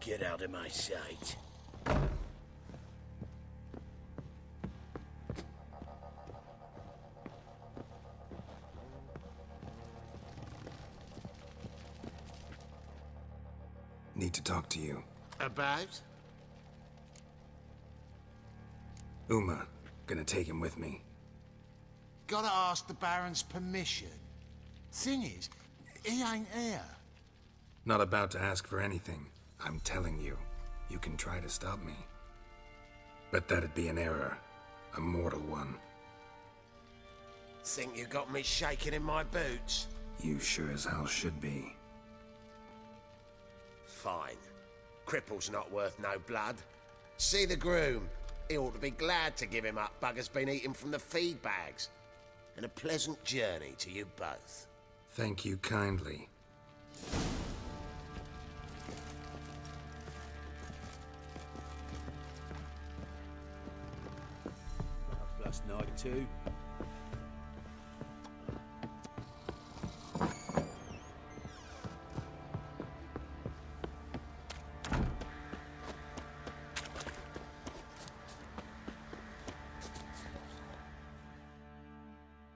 Get out of my sight. Need to talk to you. About? Uma, gonna take him with me. Gotta ask the Baron's permission. Thing is, he ain't here. Not about to ask for anything. I'm telling you, you can try to stop me. But that'd be an error. A mortal one. Think you got me shaking in my boots? You sure as hell should be. Fine. Cripple's not worth no blood. See the groom. He ought to be glad to give him up. Bugger's been eating from the feed bags. And a pleasant journey to you both. Thank you kindly. Last night too.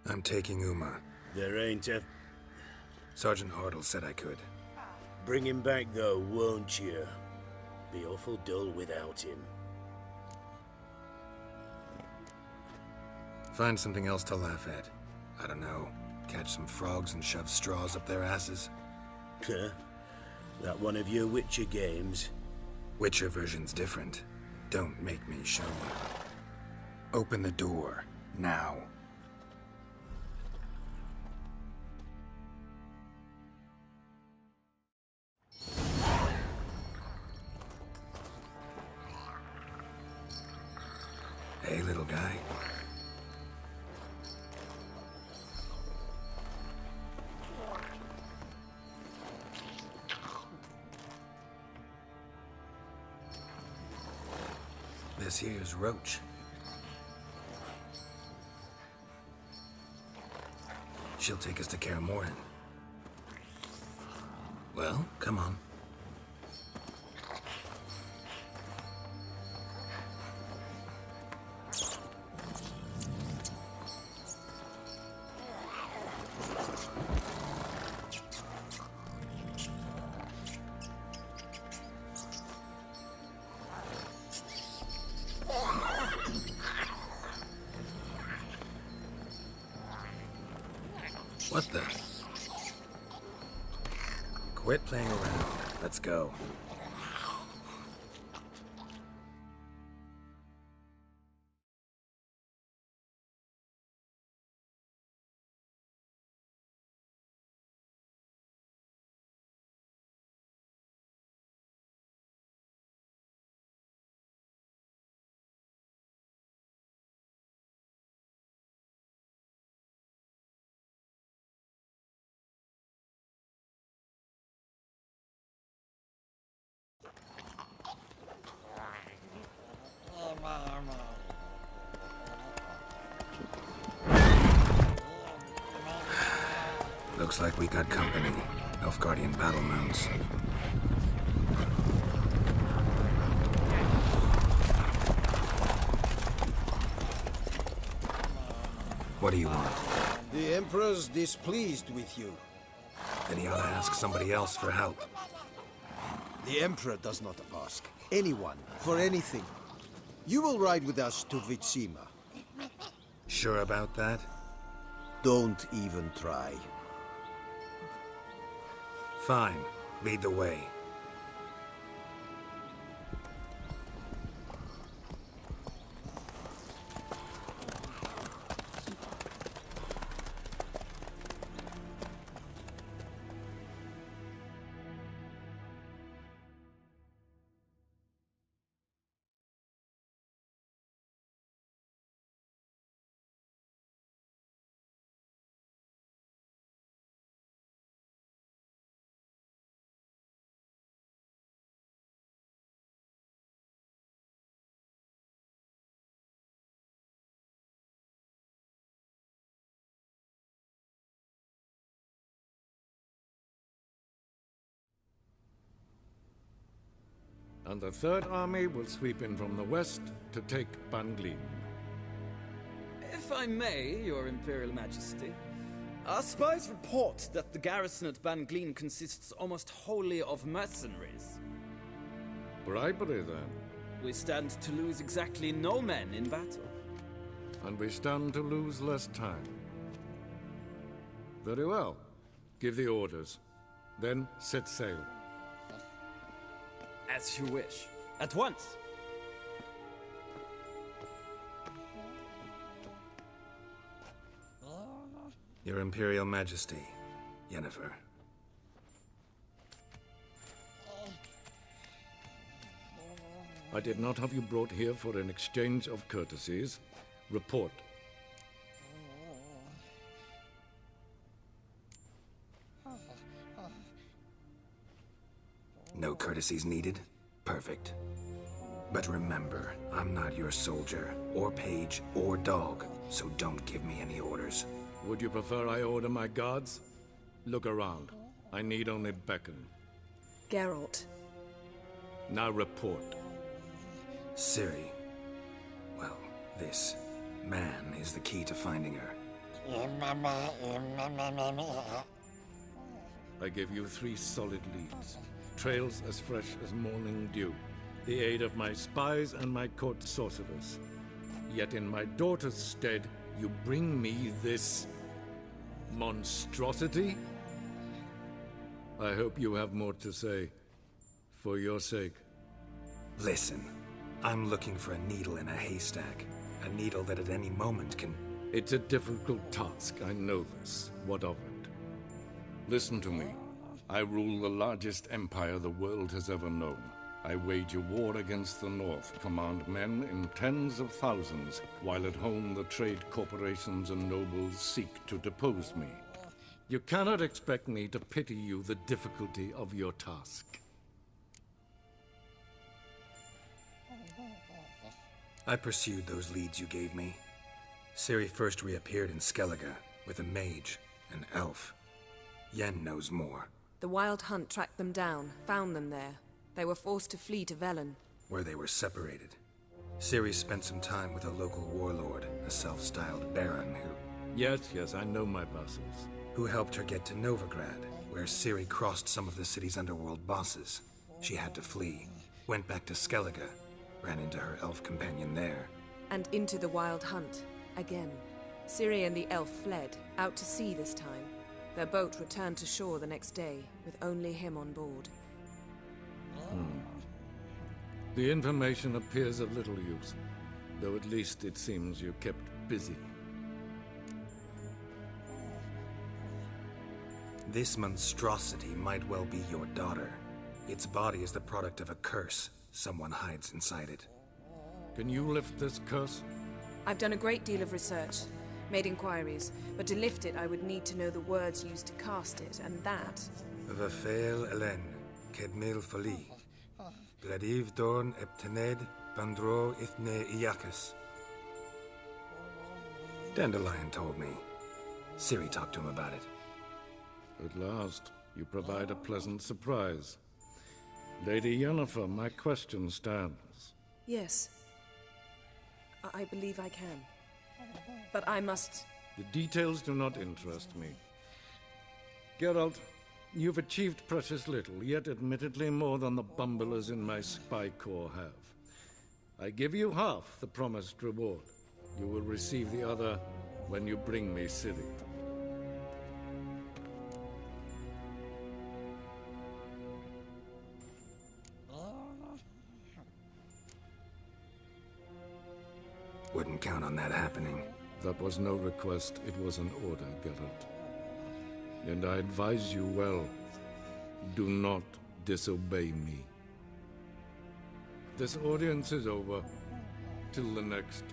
I'm taking Uma. There ain't a... Sergeant Hartle said I could. Bring him back though, won't you? Be awful dull without him. Find something else to laugh at. I don't know. Catch some frogs and shove straws up their asses. Huh? That one of your Witcher games? Witcher version's different. Don't make me show you. Open the door. Now. Hey, little guy. This here's Roach. She'll take us to Kaer Morhen. Well, come on. What the? Quit playing around. Let's go. Looks like we got company. Nilfgaardian battle mounts. What do you want? The Emperor's displeased with you. Then he ought to ask somebody else for help. The Emperor does not ask anyone for anything. You will ride with us to Vitsima. Sure about that? Don't even try. Fine. Lead the way. and the Third Army will sweep in from the west to take Banglin. If I may, Your Imperial Majesty, our spies report that the garrison at Banglin consists almost wholly of mercenaries. Bribery, then. We stand to lose exactly no men in battle. And we stand to lose less time. Very well. Give the orders. Then set sail. As you wish. At once! Your Imperial Majesty, Yennefer. I did not have you brought here for an exchange of courtesies. Report. No courtesies needed? Perfect. But remember, I'm not your soldier, or page, or dog, so don't give me any orders. Would you prefer I order my guards? Look around. I need only beckon. Geralt. Now report. Ciri. Well, this man is the key to finding her. I give you 3 solid leads. Trails as fresh as morning dew. The aid of my spies and my court sorcerers. Yet in my daughter's stead, you bring me this monstrosity? I hope you have more to say. For your sake. Listen, I'm looking for a needle in a haystack. A needle that at any moment can... It's a difficult task, I know this. What of it? Listen to me. I rule the largest empire the world has ever known. I wage a war against the North, command men in tens of thousands, while at home the trade corporations and nobles seek to depose me. You cannot expect me to pity you the difficulty of your task. I pursued those leads you gave me. Ciri first reappeared in Skellige with a mage, an elf. Yen knows more. The Wild Hunt tracked them down, found them there. They were forced to flee to Velen. Where they were separated. Ciri spent some time with a local warlord, a self-styled baron who... Yes, I know my vassals. Who helped her get to Novigrad, where Ciri crossed some of the city's underworld bosses. She had to flee, went back to Skellige, ran into her elf companion there. And into the Wild Hunt, again. Ciri and the elf fled, out to sea this time. Their boat returned to shore the next day, with only him on board. The information appears of little use, though at least it seems you kept busy. This monstrosity might well be your daughter. Its body is the product of a curse someone hides inside it. Can you lift this curse? I've done a great deal of research, made inquiries, but to lift it I would need to know the words used to cast it, and that... Vafeil Elen, Kedmil Fali, Gladiv Dorn Eptened, Bandro Ithne Iacus. Dandelion told me. Ciri talked to him about it. At last, you provide a pleasant surprise. Lady Yennefer, my question stands. Yes. I believe I can. But I must... The details do not interest me. Geralt, you've achieved precious little, yet admittedly more than the bumblers in my spy corps have. I give you half the promised reward. You will receive the other when you bring me Ciri. Wouldn't count on that happening. That was no request, it was an order, Geralt. And I advise you well, do not disobey me. This audience is over. Till the next.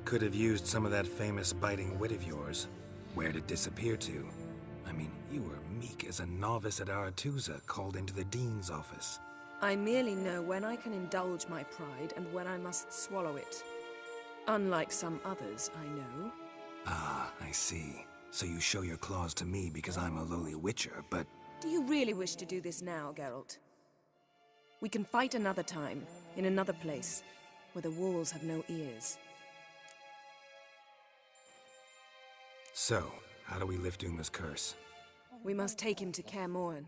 Could have used some of that famous biting wit of yours. Where'd it disappear to? I mean, you were meek as a novice at Aretusa, called into the Dean's office. I merely know when I can indulge my pride and when I must swallow it. Unlike some others, I know. Ah, I see. So you show your claws to me because I'm a lowly witcher, but... Do you really wish to do this now, Geralt? We can fight another time, in another place, where the walls have no ears. So, how do we lift Uma's curse? We must take him to Kaer Morhen.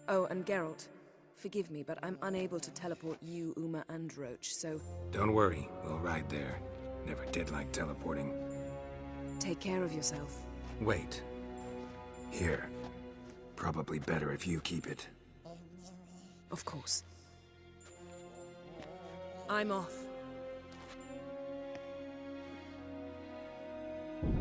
Oh, and Geralt, forgive me, but I'm unable to teleport you, Uma, and Roach, so... Don't worry, we'll ride there. Never did like teleporting. Take care of yourself. Wait. Here. Probably better if you keep it. Of course. I'm off.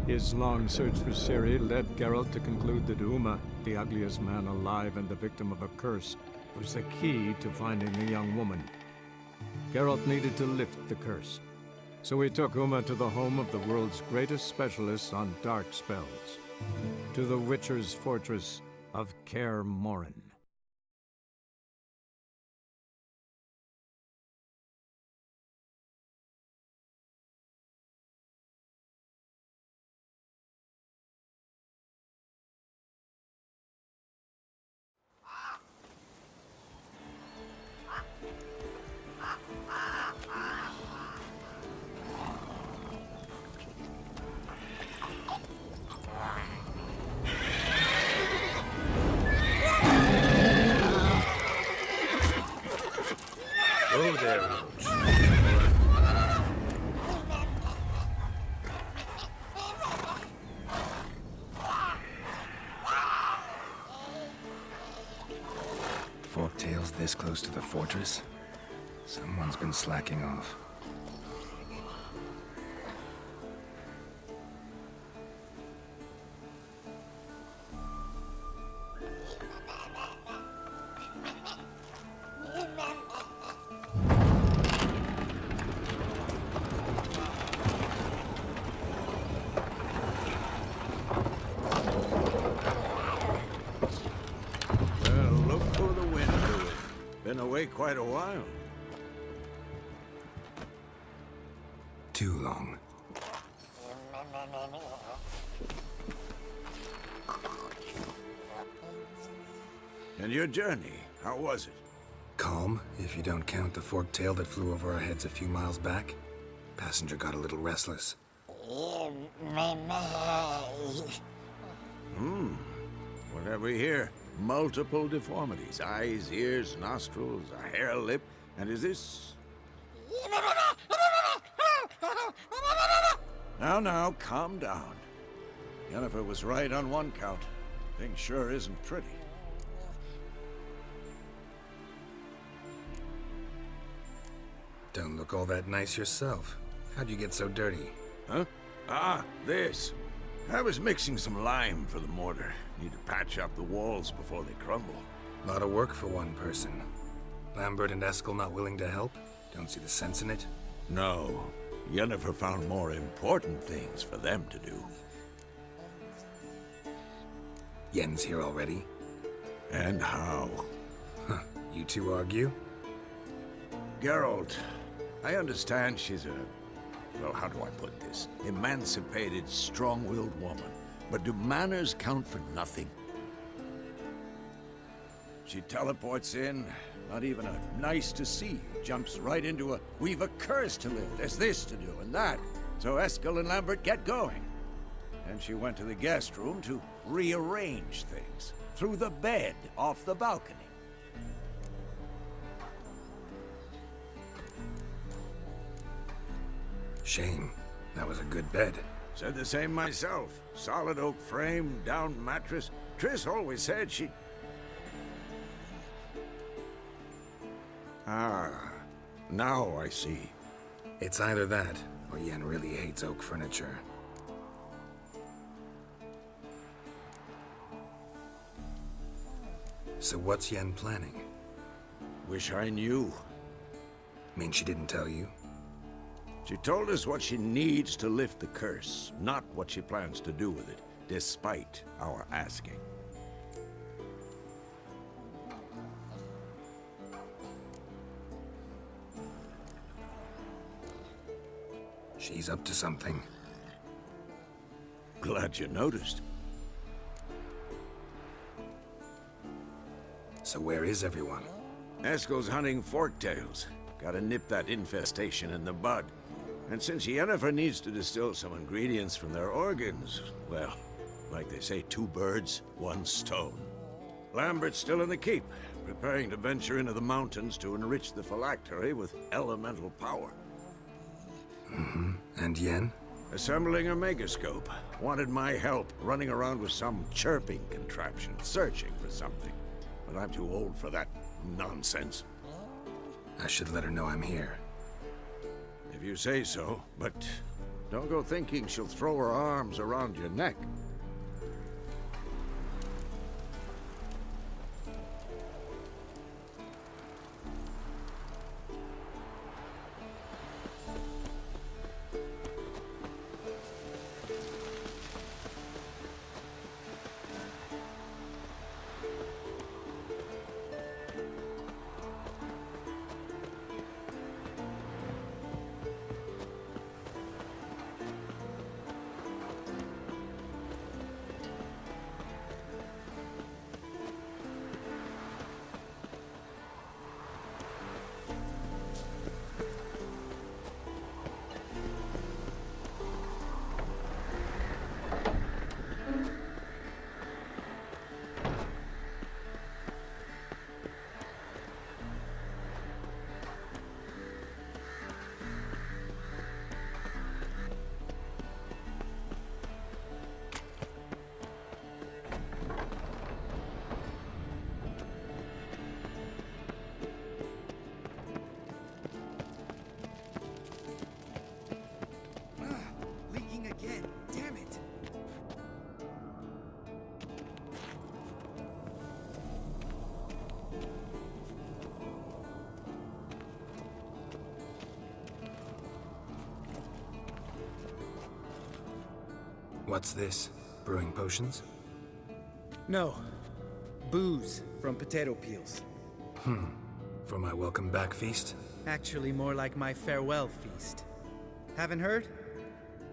His long search for Ciri led Geralt to conclude that Uma, the ugliest man alive and the victim of a curse, was the key to finding the young woman. Geralt needed to lift the curse, so he took Uma to the home of the world's greatest specialists on dark spells, to the Witcher's fortress of Kaer Morhen. Oh, there, Roach. Forktails this close to the fortress? Someone's been slacking off. Quite a while. Too long. And your journey, how was it? Calm, if you don't count the forktail that flew over our heads a few miles back. Passenger got a little restless. What have we here? Multiple deformities. Eyes, ears, nostrils, a hair lip. And is this... Now, calm down. Yennefer was right on one count. Thing sure isn't pretty. Don't look all that nice yourself. How'd you get so dirty? Huh? Ah, this. I was mixing some lime for the mortar. Need to patch up the walls before they crumble. A lot of work for one person. Lambert and Eskel not willing to help? Don't see the sense in it? No. Yennefer found more important things for them to do. Yen's here already? And how? Huh. You two argue? Geralt, I understand she's a... well, how do I put this? Emancipated, strong-willed woman. But do manners count for nothing? She teleports in, not even a nice to see you, jumps right into a we've a curse to lift, there's this to do and that. So Eskel and Lambert get going. And she went to the guest room to rearrange things. Through the bed, off the balcony. Shame. That was a good bed. Said the same myself. Solid oak frame, down mattress. Triss always said she... Ah, now I see. It's either that, or Yen really hates oak furniture. So what's Yen planning? Wish I knew. Mean she didn't tell you? She told us what she needs to lift the curse, not what she plans to do with it. despite our asking. She's up to something. Glad you noticed. So where is everyone? Eskel's hunting forktails. Gotta nip that infestation in the bud. And since Yennefer needs to distill some ingredients from their organs, well, like they say, 2 birds, 1 stone. Lambert's still in the keep, preparing to venture into the mountains to enrich the phylactery with elemental power. Mm-hmm. And Yen? Assembling a megascope. Wanted my help running around with some chirping contraption, searching for something. But I'm too old for that nonsense. I should let her know I'm here. If you say so, but don't go thinking she'll throw her arms around your neck. What's this? Brewing potions? No. Booze from potato peels. For my welcome back feast? Actually, more like my farewell feast. Haven't heard?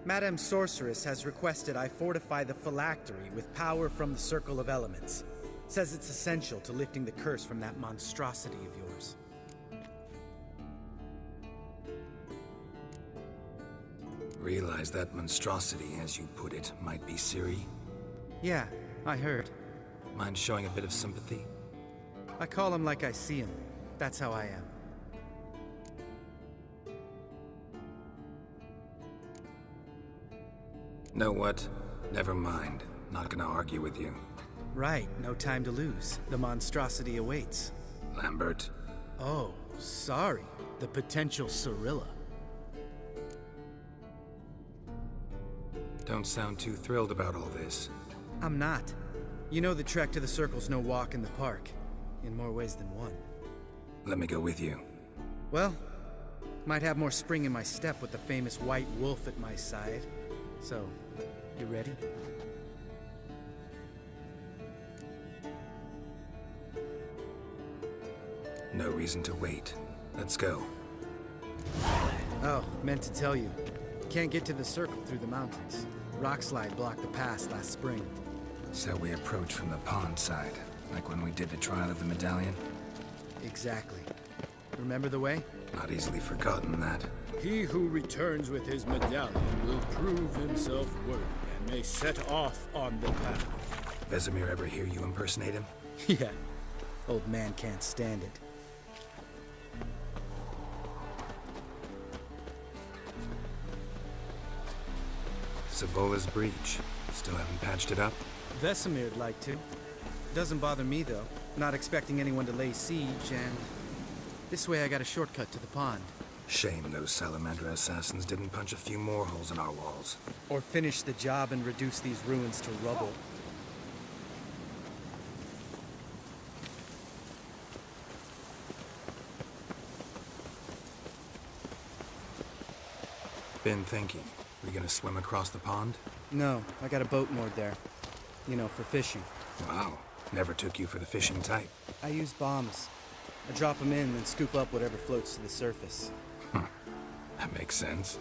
Madame Sorceress has requested I fortify the phylactery with power from the Circle of Elements. Says it's essential to lifting the curse from that monstrosity of yours. Realize that monstrosity, as you put it, might be Ciri? Yeah, I heard. Mind showing a bit of sympathy? I call him like I see him. That's how I am. Know what? Never mind. Not gonna argue with you. Right, no time to lose. The monstrosity awaits. Lambert. Oh, sorry. The potential Cirilla. Don't sound too thrilled about all this. I'm not. You know the trek to the Circle's no walk in the park. In more ways than one. Let me go with you. Well, might have more spring in my step with the famous White Wolf at my side. So, you ready? No reason to wait. Let's go. Oh, meant to tell you. Can't get to the Circle through the mountains. Rockslide blocked the pass last spring. So we approach from the pond side, like when we did the trial of the medallion? Exactly. Remember the way? Not easily forgotten, that. He who returns with his medallion will prove himself worthy and may set off on the path. Vesemir ever hear you impersonate him? Yeah. Old man can't stand it. Savola's breach. Still haven't patched it up? Vesemir'd like to. Doesn't bother me, though. Not expecting anyone to lay siege, and... this way I got a shortcut to the pond. Shame those Salamandra assassins didn't punch a few more holes in our walls. Or finish the job and reduce these ruins to rubble. Been thinking. We gonna swim across the pond? No, I got a boat moored there. You know, for fishing. Wow. Never took you for the fishing type. I use bombs. I drop them in and scoop up whatever floats to the surface. That makes sense.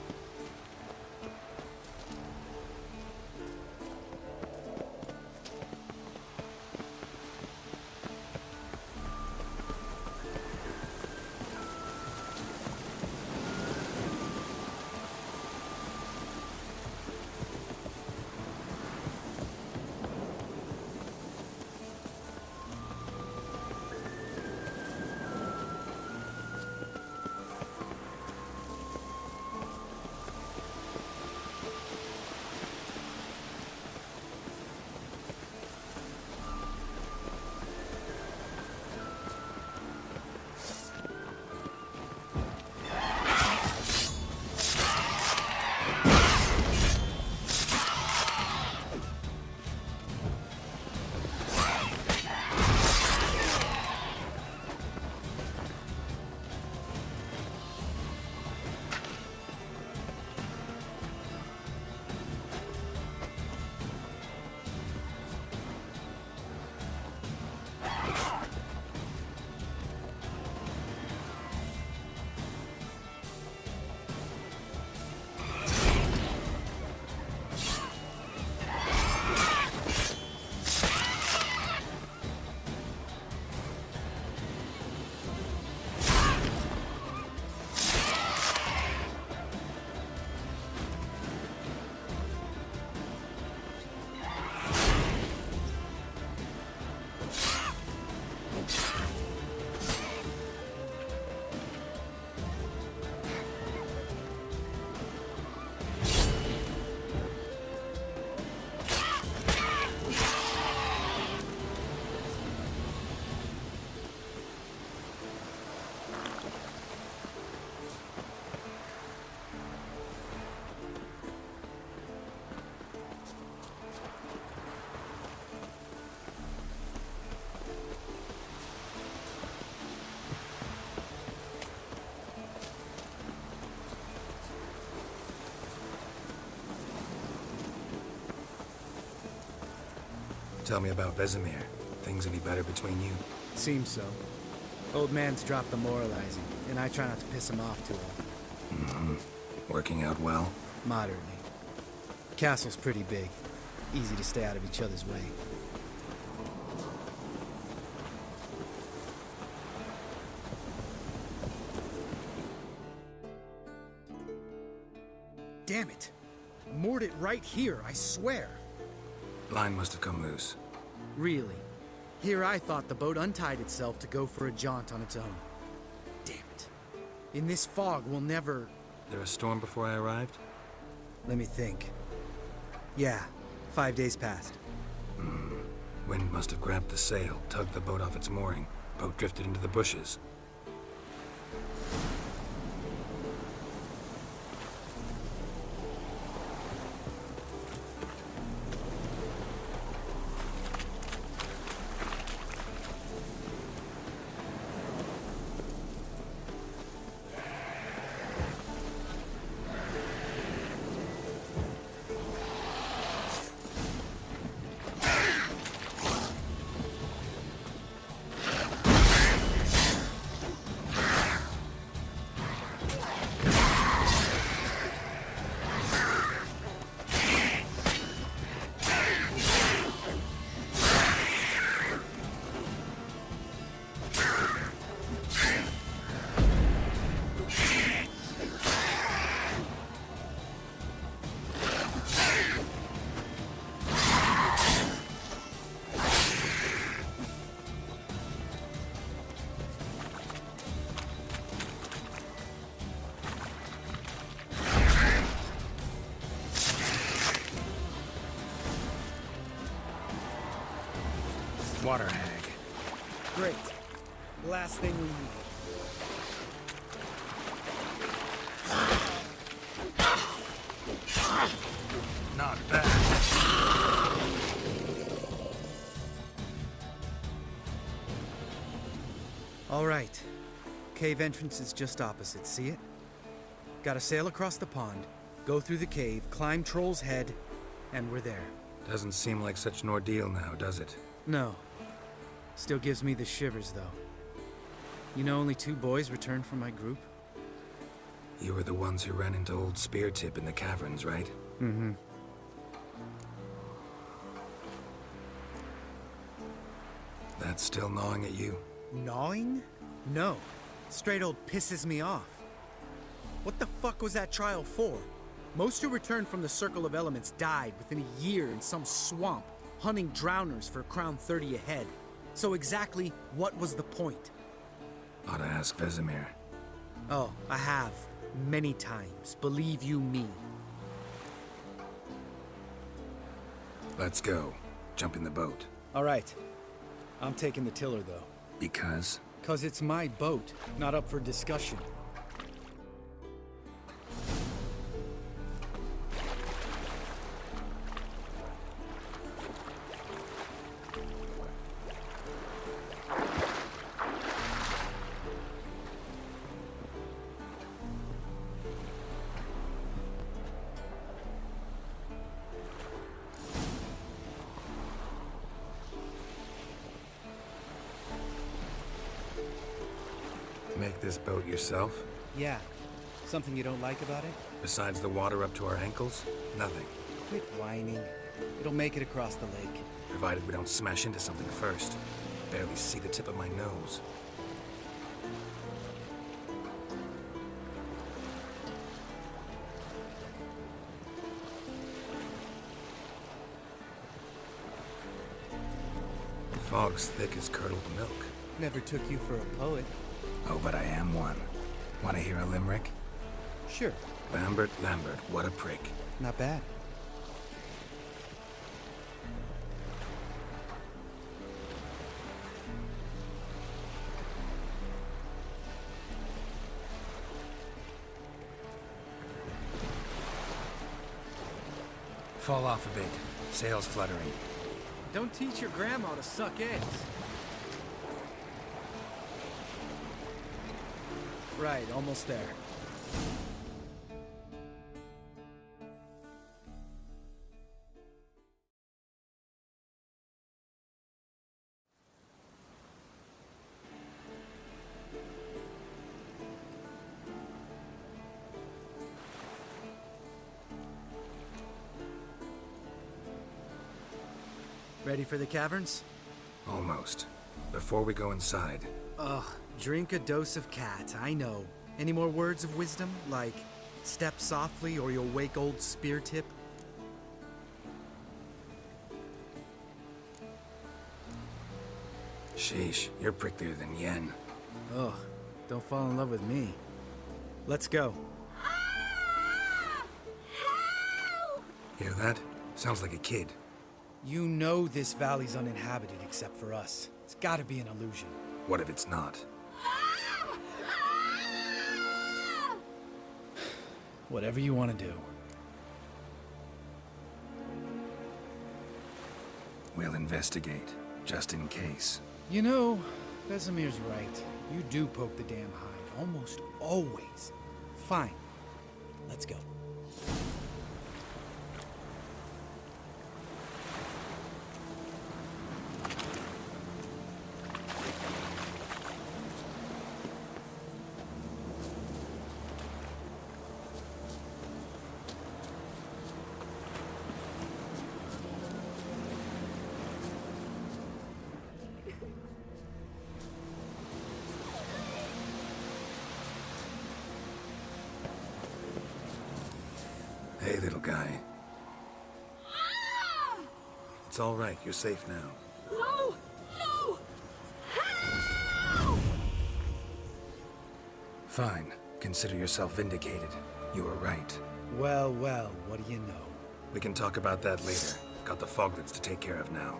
Tell me about Vesemir. Things any better between you? Seems so. Old man's dropped the moralizing, and I try not to piss him off too often. Working out well? Moderately. Castle's pretty big. Easy to stay out of each other's way. Damn it! Moored it right here, I swear. Line must have come loose. Really? Here I thought the boat untied itself to go for a jaunt on its own. Damn it. In this fog, we'll never... There a storm before I arrived? Let me think. Yeah, 5 days passed. Wind must have grabbed the sail, tugged the boat off its mooring. Boat drifted into the bushes. Water hag. Great. Last thing we need. Not bad. All right. Cave entrance is just opposite, see it? Gotta sail across the pond, go through the cave, climb Troll's Head, and we're there. Doesn't seem like such an ordeal now, does it? No. Still gives me the shivers, though. You know only 2 boys returned from my group? You were the ones who ran into old Speartip in the caverns, right? Mm-hmm. That's still gnawing at you? Gnawing? No. Straight old pisses me off. What the fuck was that trial for? Most who returned from the Circle of Elements died within a year in some swamp, hunting drowners for Crown 30 a head. So exactly what was the point? Ought to ask Vesemir. Oh, I have. Many times. Believe you me. Let's go. Jump in the boat. All right. I'm taking the tiller, though. Because? 'Cause it's my boat, not up for discussion. Make this boat yourself? Yeah. Something you don't like about it? Besides the water up to our ankles? Nothing. Quit whining. It'll make it across the lake. Provided we don't smash into something first. Barely see the tip of my nose. The fog's thick as curdled milk. Never took you for a poet. Oh, but I am one. Want to hear a limerick? Sure. Lambert, what a prick. Not bad. Fall off a bit. Sails fluttering. Don't teach your grandma to suck eggs. Right, almost there. Ready for the caverns? Almost. Before we go inside. Ugh, drink a dose of cat, I know. Any more words of wisdom, like step softly or you'll wake old Speartip? Sheesh, you're pricklier than Yen. Ugh, don't fall in love with me. Let's go. Hear that? Sounds like a kid. You know this valley's uninhabited except for us. It's gotta be an illusion. What if it's not? Whatever you want to do. We'll investigate, just in case. You know, Vesemir's right. You do poke the damn hive, almost always. Fine. Let's go. Hey, little guy. It's all right. You're safe now. No! No! Fine. Consider yourself vindicated. You were right. Well, well, what do you know? We can talk about that later. Got the foglets to take care of now.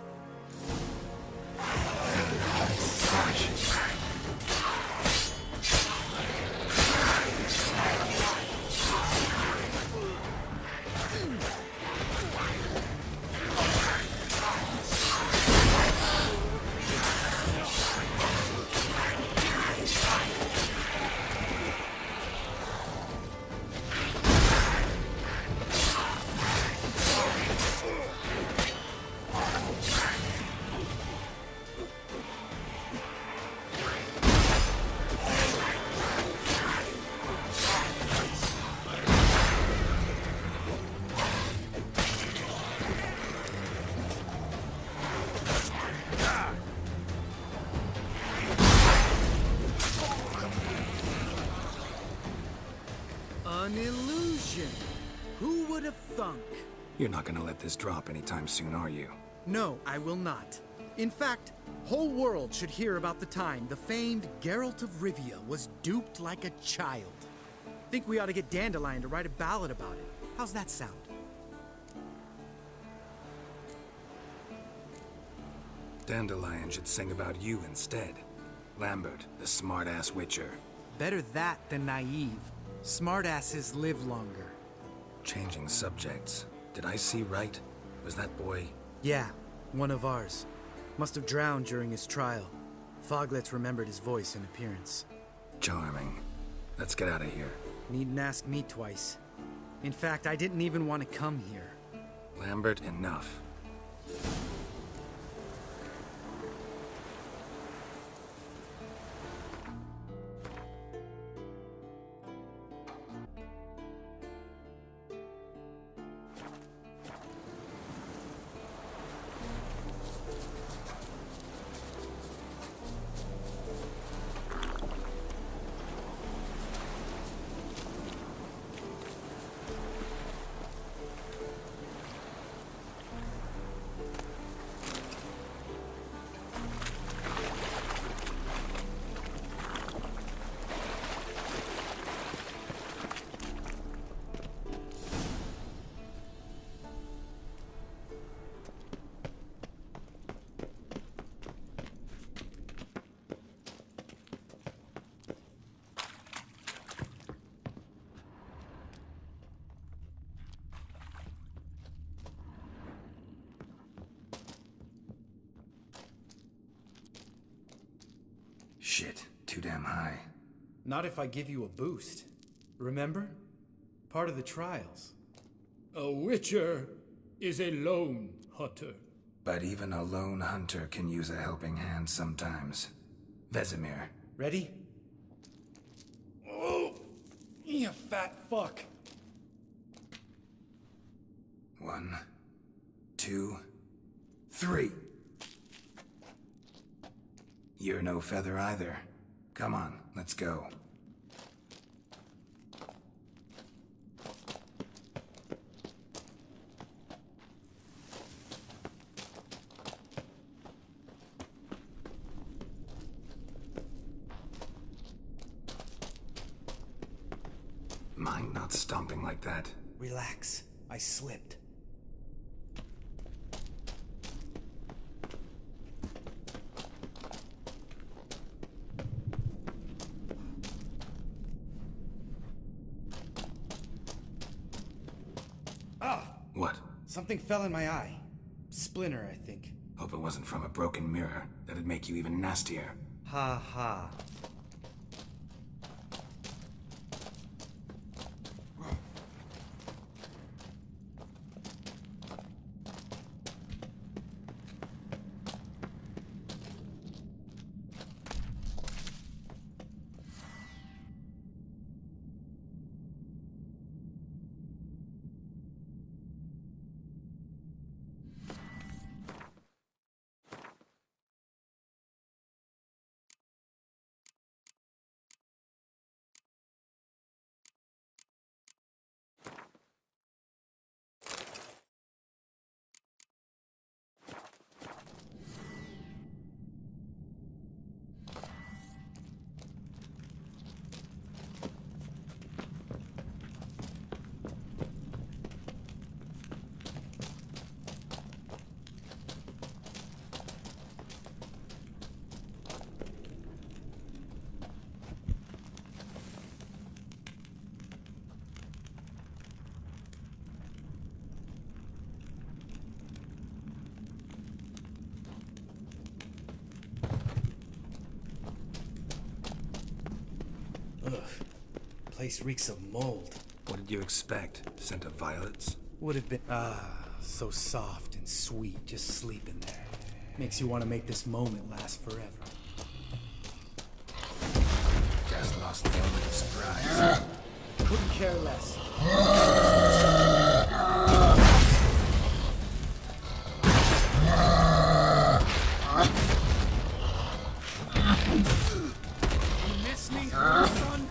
Who would have thunk? You're not gonna let this drop anytime soon, are you? No, I will not. In fact, whole world should hear about the time the famed Geralt of Rivia was duped like a child. Think we ought to get Dandelion to write a ballad about it. How's that sound? Dandelion should sing about you instead. Lambert, the smart-ass witcher. Better that than naive. Smartasses live longer. Changing subjects. Did I see right? Was that boy... Yeah, one of ours. Must have drowned during his trial. Foglets remembered his voice and appearance. Charming. Let's get out of here. Needn't ask me twice. In fact, I didn't even want to come here. Lambert, enough. Shit, too damn high. Not if I give you a boost. Remember? Part of the trials. A witcher is a lone hunter. But even a lone hunter can use a helping hand sometimes. Vesemir. Ready? Oh, you fat fuck. 1, 2, 3. You're no feather either. Come on, let's go. Mind not stomping like that. Relax. I slipped. What? Something fell in my eye. Splinter, I think. Hope it wasn't from a broken mirror. That'd make you even nastier. Ha ha. Ugh. Place reeks of mold. What did you expect? Scent of violets? Would have been... so soft and sweet just sleeping there. Makes you want to make this moment last forever. Just lost the element of surprise. Couldn't care less. You miss me, son?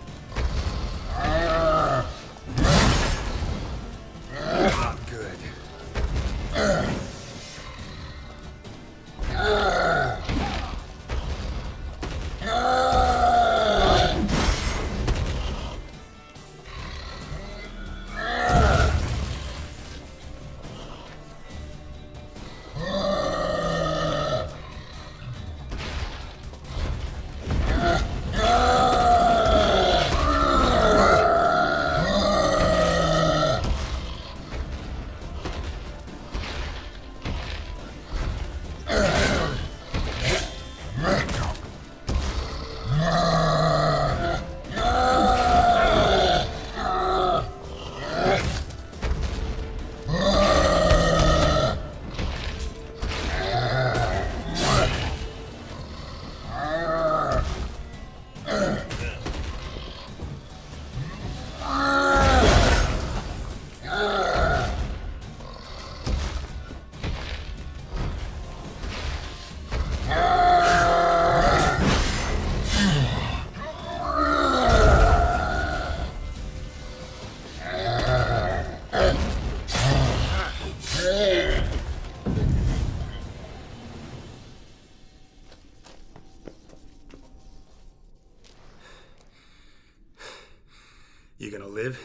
You gonna live?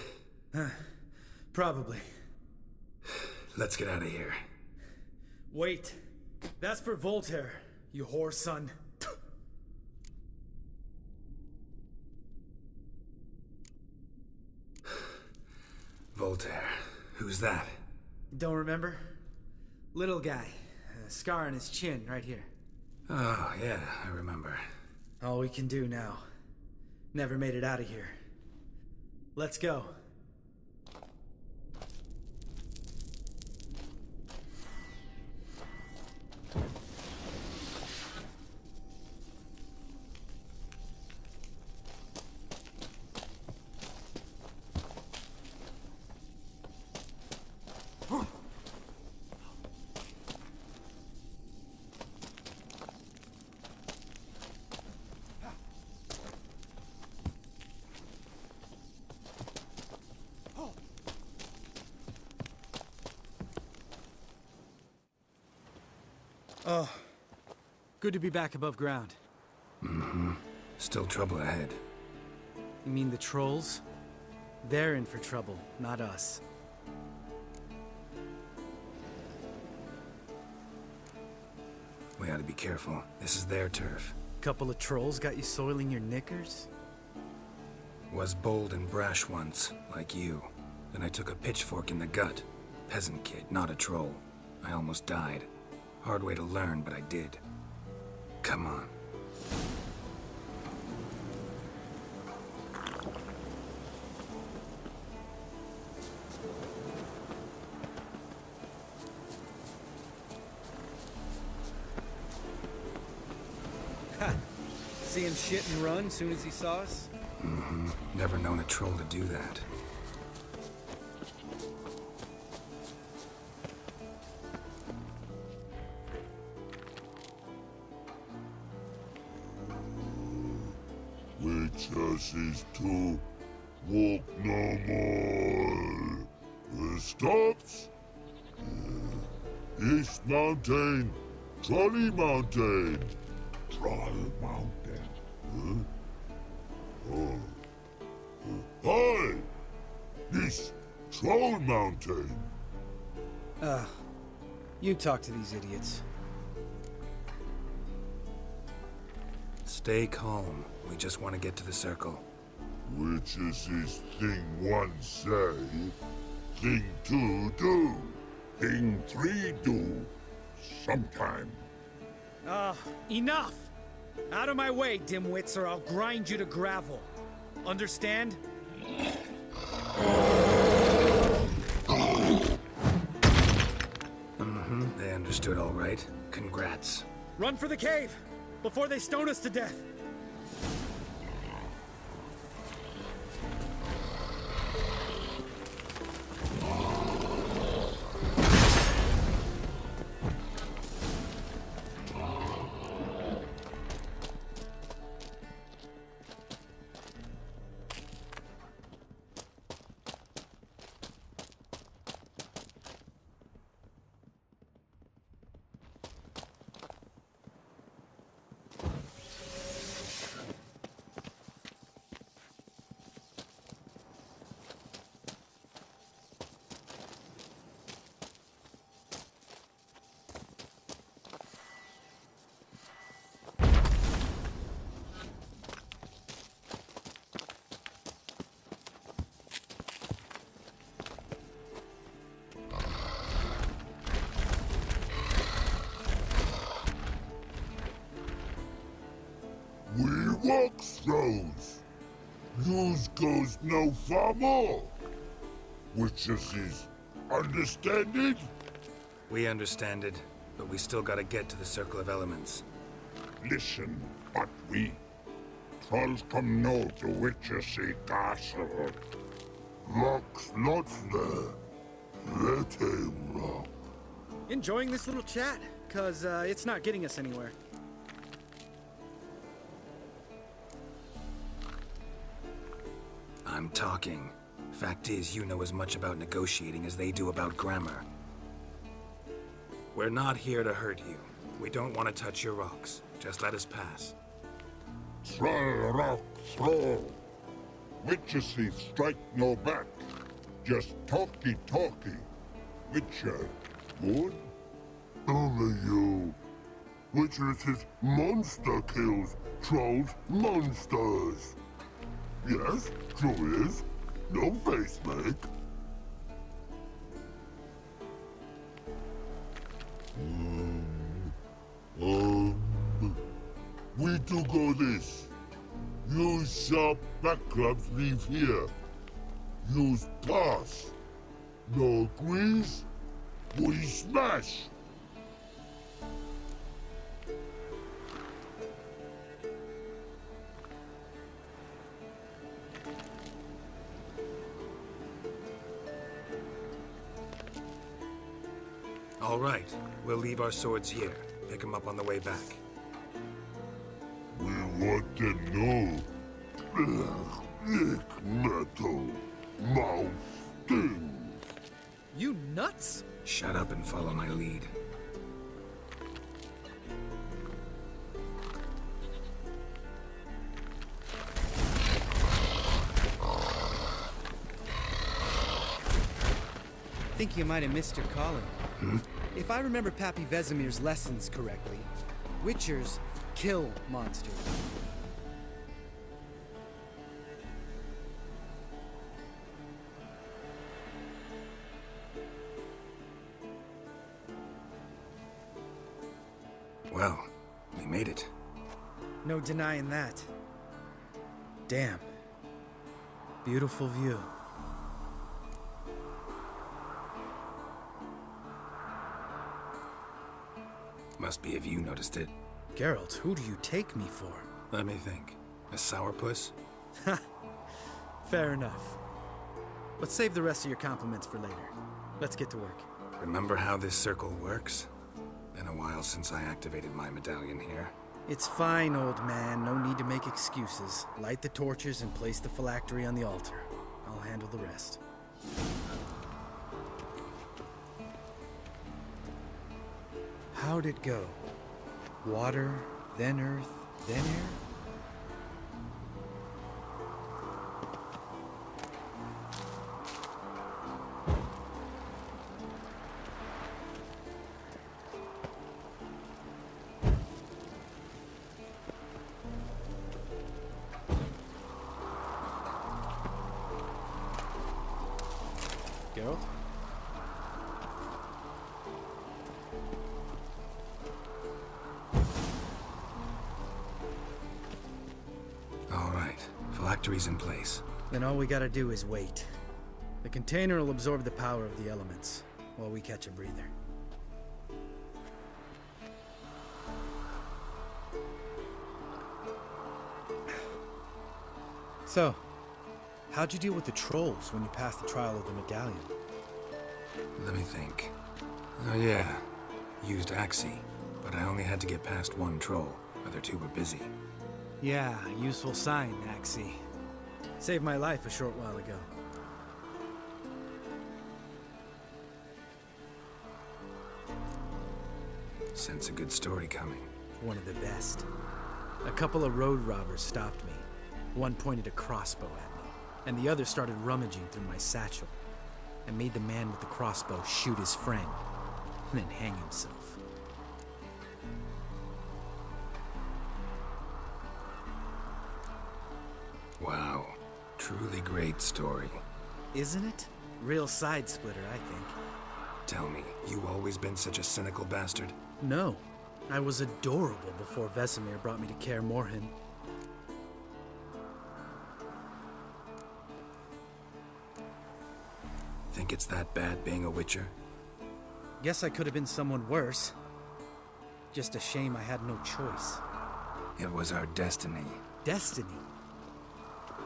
Probably. Let's get out of here. Wait. That's for Voltaire, you whore son. Voltaire. Who's that? Don't remember? Little guy. A scar on his chin, right here. Oh, yeah, I remember. All we can do now. Never made it out of here. Let's go. Oh, good to be back above ground. Mm-hmm. Still trouble ahead. You mean the trolls? They're in for trouble, not us. We ought to be careful. This is their turf. Couple of trolls got you soiling your knickers? Was bold and brash once, like you. Then I took a pitchfork in the gut. Peasant kid, not a troll. I almost died. Hard way to learn, but I did. Come on. Ha! See him shit and run soon as he saw us? Mm-hmm. Never known a troll to do that. Is to walk no more. Stops. East Mountain, Trolley Mountain. Troll Mountain. Hi! This Troll Mountain. You talk to these idiots. Stay calm. We just want to get to the circle. Which is this thing one say, thing two do, thing three do, sometime. Enough! Out of my way, dimwits, or I'll grind you to gravel. Understand? Mm-hmm. They understood all right. Congrats. Run for the cave! Before they stone us to death! We walk throws. News goes no far more. Which is understand it? We understand it, but we still gotta get to the Circle of Elements. Listen, but we trolls come no to Witchersea Castle. Rock's not there. Let him rock. Enjoying this little chat? Cause, it's not getting us anywhere. I'm talking. Fact is, you know as much about negotiating as they do about grammar. We're not here to hurt you. We don't want to touch your rocks. Just let us pass. Throw rock, throw. Witches say strike no back. Just talky. Witcher, good? Only you. Witcher says monster kills. Trolls, monsters. Yes, true is. No face make. We do go this. Use sharp backrubs leave here. Use pass. No agrees, we smash. All right, we'll leave our swords here. Pick them up on the way back. We want to know. Ick metal. Mouth sting. You nuts? Shut up and follow my lead. Think you might have missed your calling. Hmm? If I remember Pappy Vesemir's lessons correctly, Witchers kill monsters. Well, we made it. No denying that. Damn. Beautiful view. Must be if you noticed it. Geralt, who do you take me for? Let me think. A sourpuss? Fair enough. But save the rest of your compliments for later. Let's get to work. Remember how this circle works? Been a while since I activated my medallion here. It's fine, old man. No need to make excuses. Light the torches and place the phylactery on the altar. I'll handle the rest. How'd it go? Water, then earth, then air? Geralt? All right, phylactery's in place. Then all we gotta do is wait. The container will absorb the power of the elements, while we catch a breather. So, how'd you deal with the trolls when you passed the trial of the medallion? Let me think. Oh yeah, used Axie, but I only had to get past one troll. Other two were busy. Yeah, useful sign, Axie. Saved my life a short while ago. Sense a good story coming. One of the best. A couple of road robbers stopped me. One pointed a crossbow at me, and the other started rummaging through my satchel. I made the man with the crossbow shoot his friend, and then hang himself. Wow, truly great story. Isn't it? Real side splitter, I think. Tell me, you always been such a cynical bastard? No. I was adorable before Vesemir brought me to Kaer Morhen. Think it's that bad being a Witcher? Guess I could have been someone worse. Just a shame I had no choice. It was our destiny. Destiny?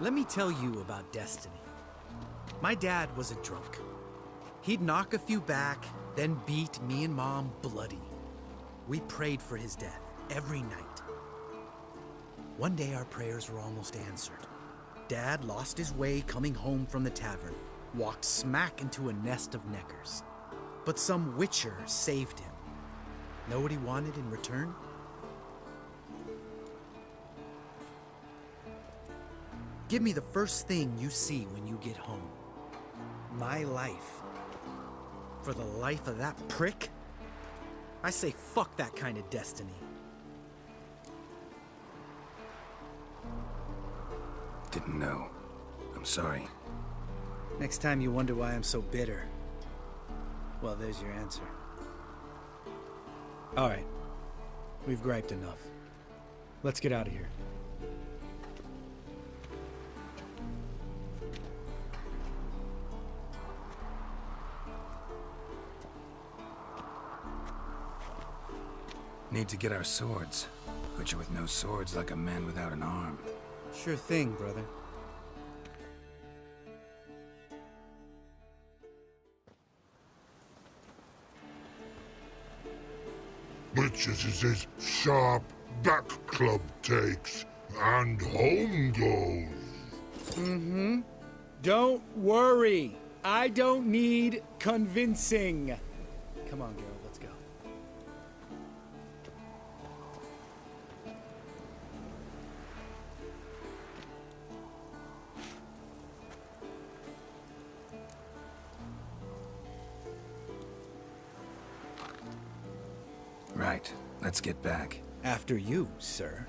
Let me tell you about destiny. My dad was a drunk. He'd knock a few back, then beat me and Mom bloody. We prayed for his death every night. One day our prayers were almost answered. Dad lost his way coming home from the tavern, walked smack into a nest of neckers. But some Witcher saved him, Know what he wanted in return? Give me the first thing you see when you get home. My life. For the life of that prick? I say fuck that kind of destiny. Didn't know. I'm sorry. Next time you wonder why I'm so bitter, well, there's your answer. Alright. We've griped enough. Let's get out of here. Need to get our swords. Put you with no swords like a man without an arm. Sure thing, brother. Which is his sharp back club takes, and home goes. Mm-hmm. Don't worry. I don't need convincing. Come on, Geralt, let's go. Right. Let's get back. After you, sir.